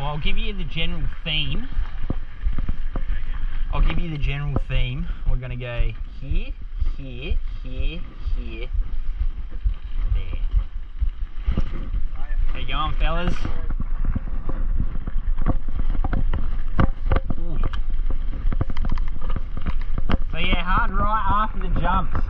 Well, I'll give you the general theme. We're going to go here, here, here, here, there. How you going, fellas? Ooh. So yeah, hard right after the jumps.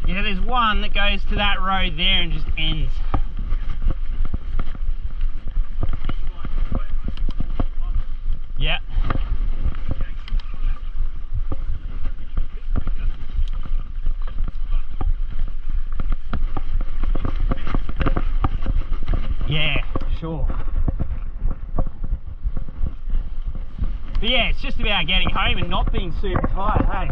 Yeah, there's one that goes to that road there and just ends. Yeah. Yeah, sure. But yeah, it's just about getting home and not being super tired, hey?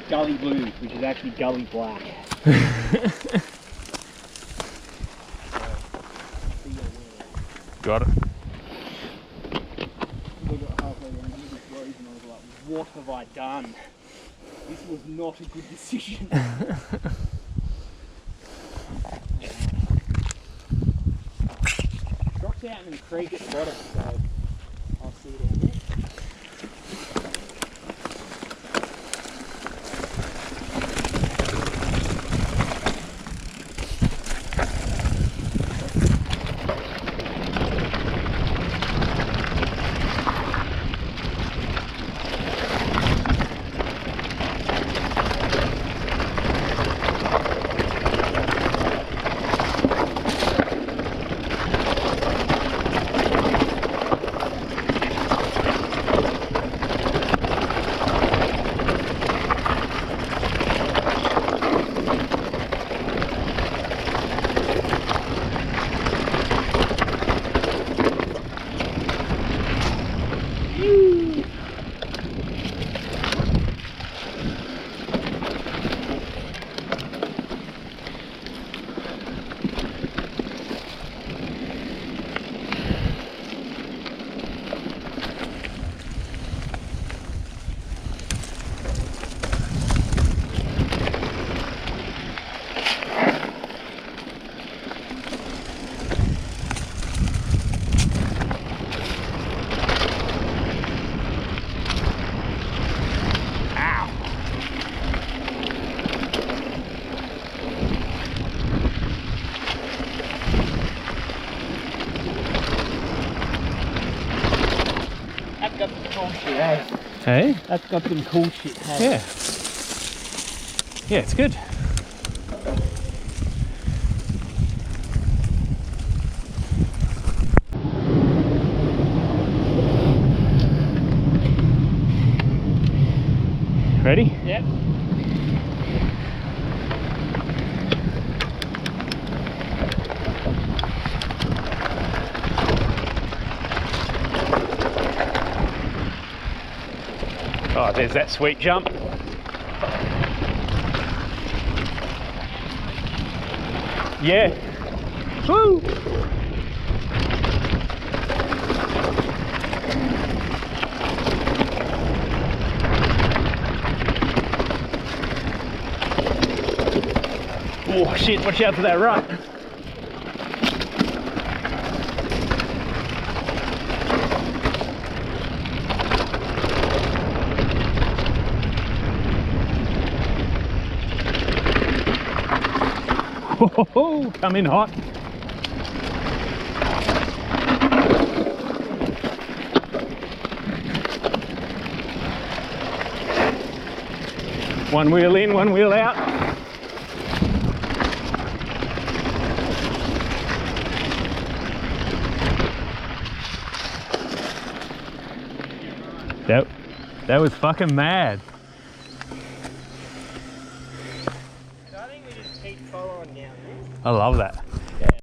Gully Blue, which is actually Gully Black. Got it. We got halfway down here this road and I was like, what have I done? This was not a good decision. Drops out in the creek at the bottom, so I'll see it down there. cool shit, eh? Hey? That's got some cool shit, hey? Yeah. Yeah, it's good. Ready? Yep. Oh, there's that sweet jump. Yeah. Woo! Oh shit, watch out for that rut. Oh, come in hot. One wheel in, one wheel out. That was fucking mad. So I think we just keep following down this. I love that.